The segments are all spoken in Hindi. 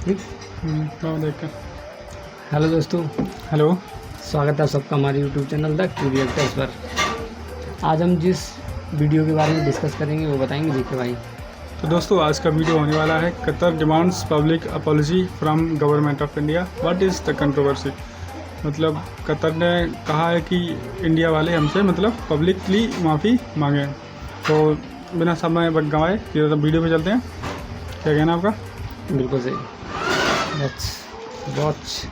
देख कर। हेलो दोस्तों, हेलो। स्वागत है सबका हमारे यूट्यूब चैनल द क्यूरियस पर। आज हम जिस वीडियो के बारे में डिस्कस करेंगे वो बताएंगे जीके भाई। तो दोस्तों आज का वीडियो होने वाला है Qatar demands public apology from government of India, what is the controversy. मतलब कतर ने कहा है कि इंडिया वाले हमसे पब्लिकली माफ़ी मांगे। तो बिना समय गंवाए सीधा वीडियो पे चलते हैं। क्या कहना आपका? बिल्कुल सही। Let's watch.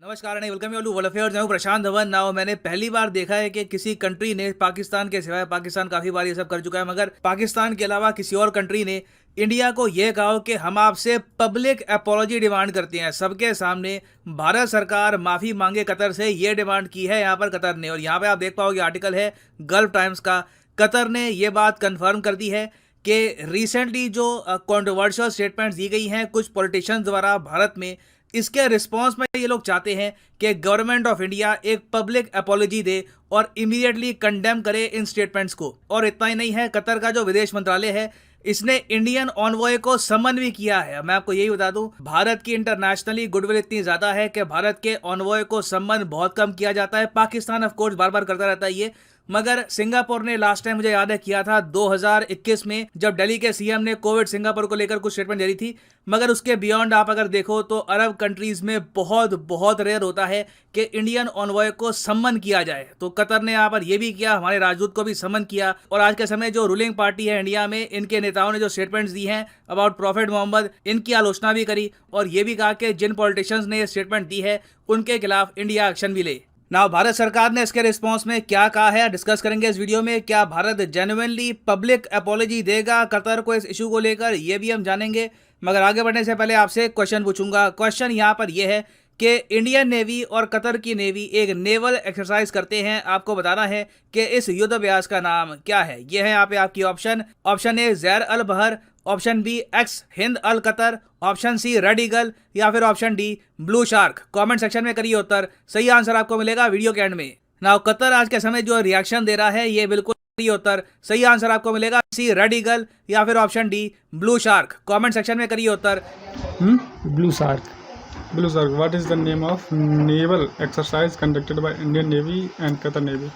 नमस्कार and welcome you to world affairs. मैं प्रशांत धवन। नाउ मैंने पहली बार देखा है कि किसी कंट्री ने पाकिस्तान के सिवाय, पाकिस्तान काफी बार ये सब कर चुका है, मगर पाकिस्तान के अलावा किसी और कंट्री ने इंडिया को यह कहा कि हम आपसे पब्लिक अपॉलजी डिमांड करते हैं। सबके सामने भारत सरकार माफी मांगे कतर से, ये डिमांड की है यहाँ पर कतर ने। और यहाँ पे आप देख पाओगे आर्टिकल है गल्फ टाइम्स का। कतर ने ये बात कंफर्म कर दी है कि रिसेंटली जो कंट्रोवर्शियल स्टेटमेंट्स दी गई हैं कुछ पॉलिटिशियंस द्वारा भारत में, इसके रिस्पांस में ये लोग चाहते हैं कि गवर्नमेंट ऑफ इंडिया एक पब्लिक अपॉलजी दे और इमीडिएटली कंडेम करे इन स्टेटमेंट्स को। और इतना ही नहीं है, कतर का जो विदेश मंत्रालय है इसने इंडियन ऑनवॉय को समन भी किया है। मैं आपको यही बता दूं, भारत की इंटरनेशनली गुडविल इतनी ज्यादा है कि भारत के ऑनवॉय को समन बहुत कम किया जाता है। पाकिस्तान ऑफ कोर्स बार बार करता रहता है ये, मगर सिंगापुर ने लास्ट टाइम मुझे याद है किया था 2021 में, जब दिल्ली के सीएम ने कोविड सिंगापुर को लेकर कुछ स्टेटमेंट दे रही थी। मगर उसके बियॉन्ड आप अगर देखो तो अरब कंट्रीज में बहुत बहुत रेयर होता है कि इंडियन ऑनवॉय को सम्मन किया जाए। तो कतर ने यहाँ पर यह भी किया, हमारे राजदूत को भी सम्मन किया। और आज के समय जो रूलिंग पार्टी है इंडिया में, इनके नेताओं ने जो स्टेटमेंट्स दी हैं अबाउट प्रॉफेट मोहम्मद, इनकी आलोचना भी करी और ये भी कहा कि जिन पॉलिटिशियंस ने ये स्टेटमेंट दी है उनके खिलाफ इंडिया एक्शन भी ले। नाउ भारत सरकार ने इसके रिस्पांस में क्या कहा है डिस्कस करेंगे इस वीडियो में। क्या भारत जेन्युइनली पब्लिक अपॉलजी देगा कतर को इस इशू को लेकर, ये भी हम जानेंगे। मगर आगे बढ़ने से पहले आपसे एक क्वेश्चन पूछूंगा। क्वेश्चन यहाँ पर यह है कि इंडियन नेवी और कतर की नेवी एक नेवल एक्सरसाइज करते हैं। आपको बताना है कि इस युद्ध अभ्यास का नाम क्या है। यह है यहाँ पे आपकी option. Option A Zair Al Bahr, option B ex Hind Al Qatar, option C red eagle या फिर option D blue shark. Comment section में करिए उत्तर। सही आंसर आपको मिलेगा वीडियो के एंड में। नाउ कतर आज के समय जो रिएक्शन दे रहा है ये बिल्कुल सही उत्तर। सही आंसर आपको मिलेगा सी रेड ईगल या फिर option D blue shark. Comment section में करिए उत्तर। Blue shark. Blue shark. What is the name of naval exercise conducted by Indian navy and Qatar navy.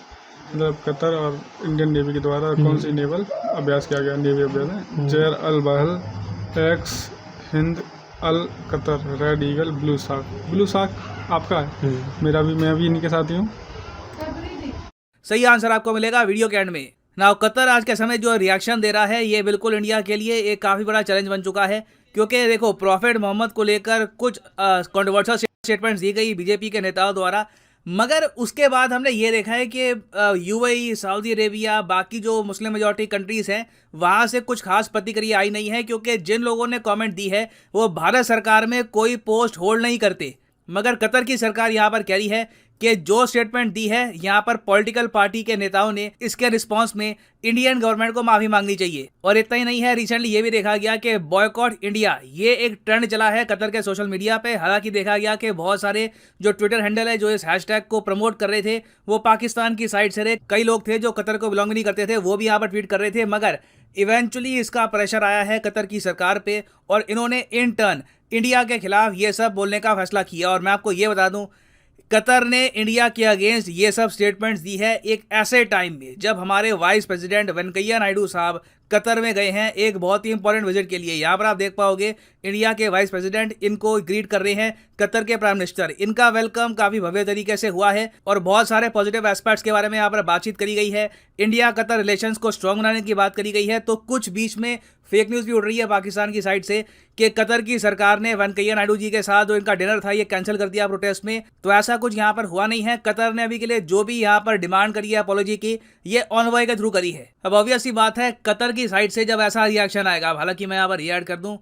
मतलब कतर और इंडियन नेवी के द्वारा कौन सी नेवल अभ्यास किया गया? नेवी अभ्यास है। Zair Al Bahr, ex Hind Al Qatar, red eagle, blue shark. Blue shark आपका है, मैं भी इन्हीं के साथ ही हूँ। सही आंसर आपको मिलेगा वीडियो के एंड में। नाउ कतर आज के समय जो रिएक्शन दे रहा है ये बिल्कुल इंडिया के लिए एक काफी बड़ा चैलेंज बन चुका है, क्योंकि देखो प्रॉफेट मोहम्मद को लेकर कुछ कंट्रोवर्शियल स्टेटमेंट्स दी गई बीजेपी के नेताओं द्वारा, मगर उसके बाद हमने ये देखा है कि यूएई, सऊदी अरेबिया, बाकी जो मुस्लिम मेजॉरिटी कंट्रीज हैं वहाँ से कुछ खास प्रतिक्रिया आई नहीं है, क्योंकि जिन लोगों ने कमेंट दी है वो भारत सरकार में कोई पोस्ट होल्ड नहीं करते। मगर कतर की सरकार यहाँ पर कह रही है कि जो स्टेटमेंट दी है यहाँ पर पॉलिटिकल पार्टी के नेताओं ने, इसके रिस्पांस में इंडियन गवर्नमेंट को माफी मांगनी चाहिए। और इतना ही नहीं है, रिसेंटली ये भी देखा गया कि बॉयकॉट इंडिया ये एक ट्रेंड चला है कतर के सोशल मीडिया पे। हालांकि देखा गया कि बहुत सारे जो ट्विटर हैंडल है जो इस हैशटैग को प्रमोट कर रहे थे वो पाकिस्तान की साइड से रहे। कई लोग थे जो कतर को बिलोंग नहीं करते थे, वो भी यहाँ पर ट्वीट कर रहे थे। मगर इवेंचुअली इसका प्रेशर आया है कतर की सरकार पे और इन्होंने इन टर्न इंडिया के खिलाफ ये सब बोलने का फैसला किया। और मैं आपको ये बता दूं, कतर ने इंडिया के अगेंस्ट ये सब स्टेटमेंट्स दी है एक ऐसे टाइम में जब हमारे वाइस प्रेसिडेंट वेंकैया नायडू साहब कतर में गए हैं एक बहुत ही इंपॉर्टेंट विजिट के लिए। यहाँ पर आप देख पाओगे इंडिया के वाइस प्रेसिडेंट इनको ग्रीट कर रहे हैं, कतर के प्राइम मिनिस्टर। इनका वेलकम काफी भव्य तरीके से हुआ है और बहुत सारे पॉजिटिव एस्पेक्ट्स के बारे में यहाँ पर बातचीत करी गई है। इंडिया कतर रिलेशंस को स्ट्रॉन्ग बनाने की बात करी गई है। तो कुछ बीच में फेक न्यूज़ भी उड़ रही है पाकिस्तान की साइड से कि कतर की सरकार ने वेंकैया नायडू जी के साथ जो इनका डिनर था ये कैंसिल कर दिया प्रोटेस्ट में। तो ऐसा कुछ यहाँ पर हुआ नहीं है। कतर ने अभी के लिए जो भी यहाँ पर डिमांड करी है अपॉलॉजी की, ये ऑनवॉय के थ्रू करी है। अब ऑब्वियस सी बात है कतर की साइड से जब ऐसा रिएक्शन आएगा, हालांकि मैं यहाँ पर ये ऐड कर दूं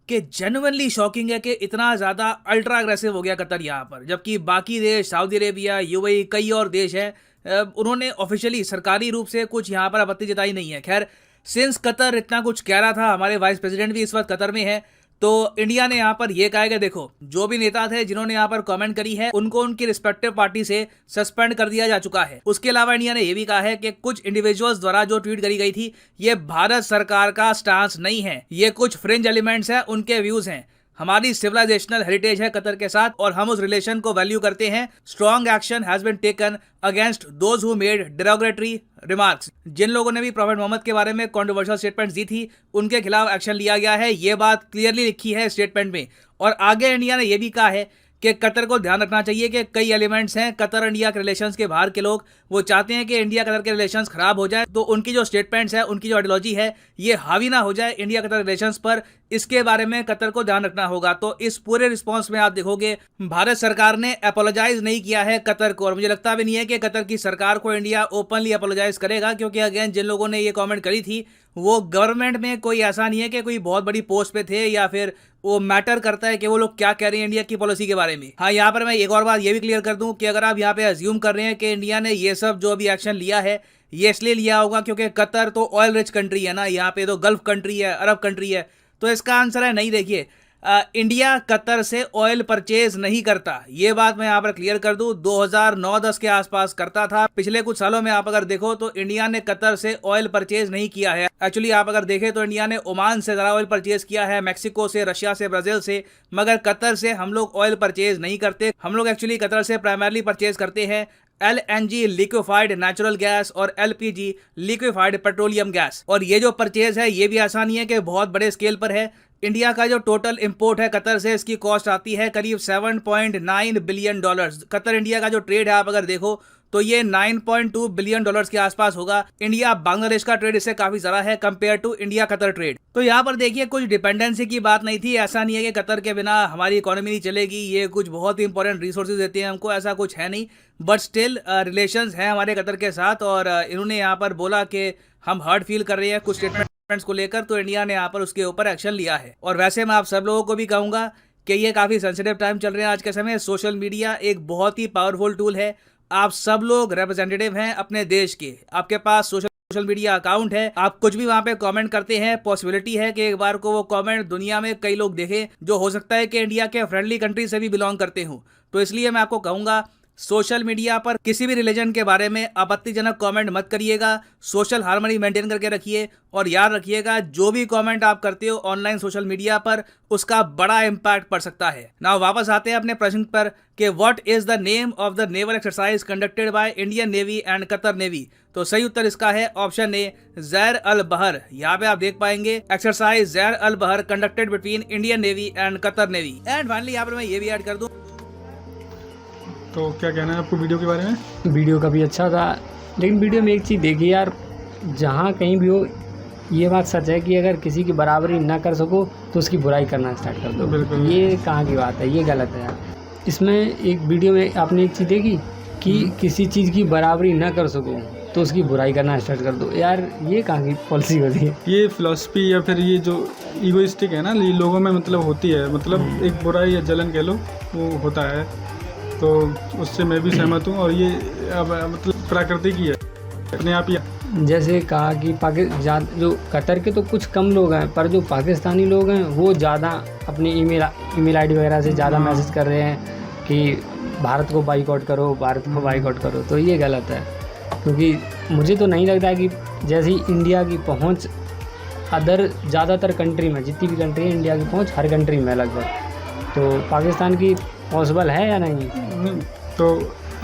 कि जेन्युइनली शॉकिंग है कि इतना ज़्यादा अल्ट्रा अग्रेसिव हो गया कतर यहाँ पर, जबकि बाकी देश सऊदी अरेबिया, यूएई, कई और देश हैं उन्होंने ऑफिशियली सरकारी रूप से कुछ यहाँ पर आपत्ति जताई नहीं है। खैर, सिंस कतर इतना कुछ कह रहा था, हमारे वाइस प्रेसिडेंट भी इस वक्त कतर में है, तो इंडिया ने यहाँ पर यह कहा है कि देखो, जो भी नेता थे जिन्होंने यहाँ पर कमेंट करी है उनको उनकी रिस्पेक्टिव पार्टी से सस्पेंड कर दिया जा चुका है। उसके अलावा इंडिया ने यह भी कहा है कि कुछ इंडिविजुअल्स द्वारा जो ट्वीट करी गई थी ये भारत सरकार का स्टांस नहीं है, ये कुछ फ्रिंज एलिमेंट्स हैं, उनके व्यूज हैं। हमारी सिविलाइजेशनल हेरिटेज है कतर के साथ और हम उस रिलेशन को वैल्यू करते हैं। Strong action has been taken against those who made derogatory remarks. जिन लोगों ने भी प्रॉफेट मोहम्मद के बारे में कंट्रोवर्शियल स्टेटमेंट्स दी थी उनके खिलाफ एक्शन लिया गया है, ये बात क्लियरली लिखी है स्टेटमेंट में। और आगे इंडिया ने यह भी कहा है कि कतर को ध्यान रखना चाहिए कि कई एलिमेंट्स हैं कतर इंडिया के रिलेशंस के बाहर के लोग, वो चाहते हैं कि इंडिया कतर के रिलेशंस खराब हो जाए, तो उनकी जो स्टेटमेंट्स है, उनकी जो आइडियोलॉजी है, ये हावी ना हो जाए इंडिया कतर रिलेशंस पर। इसके बारे में कतर को ध्यान रखना होगा। तो इस पूरे रिस्पॉन्स में आप देखोगे भारत सरकार ने अपोलोजाइज नहीं किया है कतर को, और मुझे लगता भी नहीं है कि कतर की सरकार को इंडिया ओपनली अपोलोजाइज करेगा, क्योंकि अगेन जिन लोगों ने ये कमेंट करी थी वो गवर्नमेंट में कोई ऐसा नहीं है कि कोई बहुत बड़ी पोस्ट पे थे, या फिर वो मैटर करता है कि वो लोग क्या कह रहे हैं इंडिया की पॉलिसी के बारे में। हाँ, यहाँ पर मैं एक और बात ये भी क्लियर कर दूं कि अगर आप यहाँ पे अज्यूम कर रहे हैं कि इंडिया ने ये सब जो अभी एक्शन लिया है ये इसलिए लिया होगा क्योंकि कतर तो ऑयल रिच कंट्री है ना, यहाँ पे तो गल्फ कंट्री है, अरब कंट्री है, तो इसका आंसर है नहीं। देखिए, इंडिया कतर से ऑयल परचेज नहीं करता, ये बात मैं यहाँ पर क्लियर कर दूं। 2009-10 के आसपास करता था। पिछले कुछ सालों में आप अगर देखो तो इंडिया ने कतर से ऑयल परचेज नहीं किया है। एक्चुअली आप अगर देखें तो इंडिया ने ओमान से ज़्यादा ऑयल परचेज किया है, मैक्सिको से, रशिया से, ब्राज़ील से, मगर कतर से हम लोग ऑयल परचेज नहीं करते। हम लोग एक्चुअली कतर से प्राइमरली परचेज करते हैं LNG लिक्विफाइड नेचुरल गैस और LPG लिक्विफाइड पेट्रोलियम गैस। और ये जो परचेज है ये भी आसान नहीं है कि बहुत बड़े स्केल पर है। इंडिया का जो टोटल इंपोर्ट है कतर से, इसकी कॉस्ट आती है करीब $7.9 बिलियन। कतर इंडिया का जो ट्रेड है आप अगर देखो तो ये $9.2 बिलियन के आसपास होगा। इंडिया बांग्लादेश का ट्रेड इससे काफी ज्यादा है compare to India Qatar trade. तो यहाँ पर देखिए कुछ डिपेंडेंसी की बात नहीं थी। ऐसा नहीं है कि कतर के बिना हमारी इकोनॉमी नहीं चलेगी, ये कुछ बहुत ही इंपॉर्टेंट रिसोर्सेज देते हैं हमको, ऐसा कुछ है नहीं। बट स्टिल रिलेशंस हैं हमारे कतर के साथ, और इन्होंने यहाँ पर बोला कि हम हर्ट फील कर रहे हैं कुछ स्टेटमेंट्स को लेकर, तो इंडिया ने यहाँ पर उसके ऊपर एक्शन लिया है। और वैसे मैं आप सब लोगों को भी कहूँगा कि ये काफ़ी सेंसिटिव टाइम चल रहे हैं आज के समय। सोशल मीडिया एक बहुत ही पावरफुल टूल है। आप सब लोग रिप्रेजेंटेटिव हैं अपने देश के, आपके पास सोशल मीडिया अकाउंट है, आप कुछ भी वहां पे कमेंट करते हैं, पॉसिबिलिटी है कि एक बार को वो कमेंट दुनिया में कई लोग देखें जो हो सकता है कि इंडिया के फ्रेंडली कंट्री से भी बिलोंग करते हों। तो इसलिए मैं आपको कहूँगा सोशल मीडिया पर किसी भी रिलीजन के बारे में आपत्तिजनक कमेंट मत करिएगा, सोशल हार्मनी मेंटेन करके रखिए, और याद रखिएगा जो भी कमेंट आप करते हो ऑनलाइन सोशल मीडिया पर उसका बड़ा इम्पैक्ट पड़ सकता है। नाउ वापस आते हैं अपने प्रश्न पर कि what is the name of the naval exercise conducted by Indian navy and Qatar navy. तो सही उत्तर इसका है ऑप्शन ए, ज़ैर अल बहर। यहाँ पे आप देख पाएंगे एक्सरसाइज ज़ैर अल बहर conducted between Indian navy and Qatar navy. And finally यहाँ पर मैं ये भी ऐड कर दूं, तो क्या कहना है आपको वीडियो के बारे में? वीडियो काफ़ी अच्छा था, लेकिन वीडियो में एक चीज़ देखिए यार, जहाँ कहीं भी हो ये बात सच है कि अगर किसी की बराबरी ना कर सको तो उसकी बुराई करना स्टार्ट कर दो। बिल्कुल। ये कहाँ की बात है, ये गलत है यार। इसमें एक वीडियो में आपने एक चीज़ देखी कि किसी चीज़ की बराबरी ना कर सको तो उसकी बुराई करना स्टार्ट कर दो। यार ये कहाँ की पॉलिसी होती है? ये फिलॉसफी या फिर ये जो ईगोइस्टिक है ना, ये लोगों में मतलब होती है, मतलब एक बुराई या जलन कह लो वो होता है, तो उससे मैं भी सहमत हूँ। और ये अब मतलब प्राकृतिक ही है अपने आप ही। जैसे कहा कि जो कतर के तो कुछ कम लोग हैं, पर जो पाकिस्तानी लोग हैं वो ज़्यादा अपनी ईमेल आईडी वगैरह से ज़्यादा मैसेज कर रहे हैं कि भारत को बाइकआउट करो, भारत को बाइकआउट करो। तो ये गलत है, क्योंकि मुझे तो नहीं लगता कि जैसी इंडिया की पहुंच अदर ज़्यादातर कंट्री में, जितनी भी कंट्री है इंडिया की पहुंच हर कंट्री में लगभग, तो पाकिस्तान की पॉसिबल है या नहीं? तो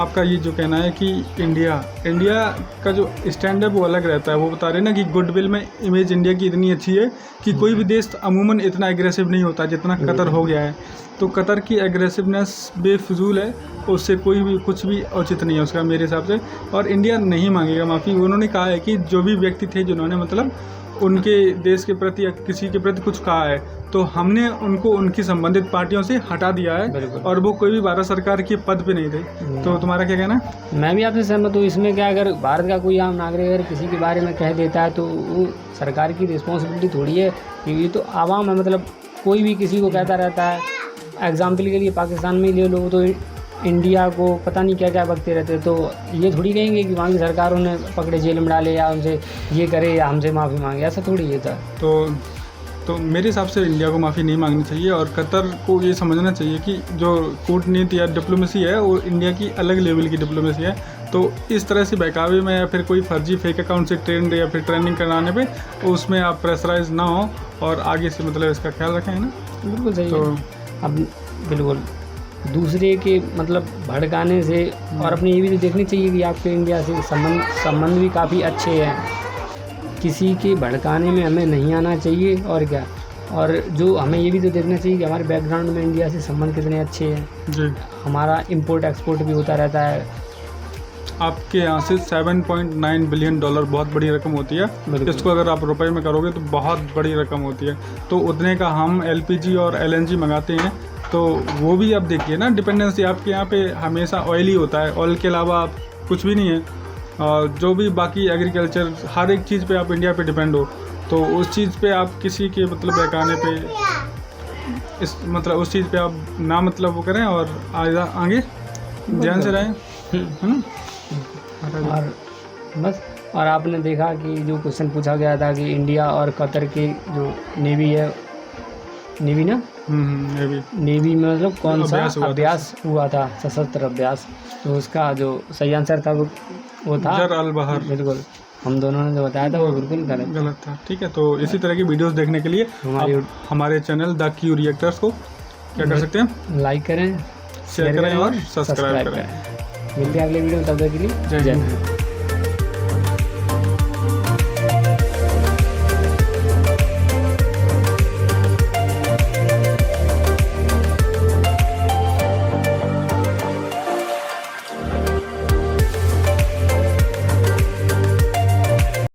आपका ये जो कहना है कि इंडिया का जो स्टैंड है वो अलग रहता है, वो बता रहे हैं ना कि गुडविल में इमेज इंडिया की इतनी अच्छी है कि कोई भी देश अमूमन इतना एग्रेसिव नहीं होता जितना कतर हो गया है। तो कतर की एग्रेसिवनेस बेफिजूल है, उससे कोई भी कुछ भी औचित नहीं है उसका मेरे हिसाब से। और इंडिया नहीं मांगेगा माफ़ी। उन्होंने कहा है कि जो भी व्यक्ति थे जिन्होंने मतलब उनके देश के प्रति या किसी के प्रति कुछ कहा है, तो हमने उनको उनकी संबंधित पार्टियों से हटा दिया है, और वो कोई भी भारत सरकार के पद पे नहीं थे। तो तुम्हारा क्या कहना है? मैं भी आपसे सहमत हूँ इसमें। क्या अगर भारत का कोई आम नागरिक अगर किसी के बारे में कह देता है तो वो सरकार की रिस्पॉन्सिबिलिटी थोड़ी है, क्योंकि ये तो आवाम है, मतलब कोई भी किसी को कहता रहता है। एग्जाम्पल के लिए पाकिस्तान में ले लो तो इंडिया को पता नहीं क्या क्या बकते रहते, तो ये थोड़ी कहेंगे कि वहाँ की सरकार उन्हें पकड़े जेल में डाले या उनसे ये करे या हमसे माफ़ी मांगे, ऐसा थोड़ी ये था। तो तो मेरे हिसाब से इंडिया को माफ़ी नहीं मांगनी चाहिए और कतर को ये समझना चाहिए कि जो कूटनीति या डिप्लोमेसी है वो इंडिया की अलग लेवल की डिप्लोमेसी है। तो इस तरह से बहकावे में या फिर कोई फर्जी फेक अकाउंट से ट्रेंड या फिर ट्रेंडिंग कराने पे उसमें आप प्रेशराइज ना हो और आगे से मतलब इसका ख्याल रखें, है ना। बिल्कुल सही तो है। अब बिल्कुल दूसरे के मतलब भड़काने से और अपनी ये भी तो देखनी चाहिए कि आपके इंडिया से संबंध भी काफ़ी अच्छे हैं। किसी के भड़काने में हमें नहीं आना चाहिए और क्या, और जो हमें ये भी तो देखना चाहिए कि हमारे बैकग्राउंड में इंडिया से संबंध कितने अच्छे हैं। जी, हमारा इंपोर्ट एक्सपोर्ट भी होता रहता है। आपके यहाँ से 7.9 बिलियन डॉलर बहुत बड़ी रकम होती है। बिल्कुल। इसको अगर आप रुपए में करोगे तो बहुत बड़ी रकम होती है। तो उतने का हम LPG और LNG मंगाते हैं, तो वो भी आप देखिए ना, डिपेंडेंसी आपके यहाँ पे हमेशा ऑयल ही होता है, ऑयल के अलावा आप कुछ भी नहीं है। और जो भी बाकी एग्रीकल्चर हर एक चीज़ पे आप इंडिया पे डिपेंड हो, तो उस चीज़ पे आप किसी के मतलब बहकाने पे इस मतलब उस चीज़ पे आप ना मतलब वो करें और आगे ध्यान से रहें, है ना। और बस, और आपने देखा कि जो क्वेश्चन पूछा गया था कि इंडिया और कतर की जो नेवी है, नेवी ना, नेवी में मतलब कौन सा अभ्यास हुआ था, सशस्त्र अभ्यास, तो उसका जो सही आंसर था वो था जर अल बहर। बिल्कुल, हम दोनों ने जो बताया था वो बिल्कुल गलत था। ठीक है, तो इसी तरह की वीडियोस देखने के लिए हमारे चैनल द क्यू रिएक्टर्स को क्या कर सकते हैं, लाइक करें, शेयर करें और सब्सक्राइब करें। मिलते हैं अगले वीडियो में, तब तक के लिए जय हिंद।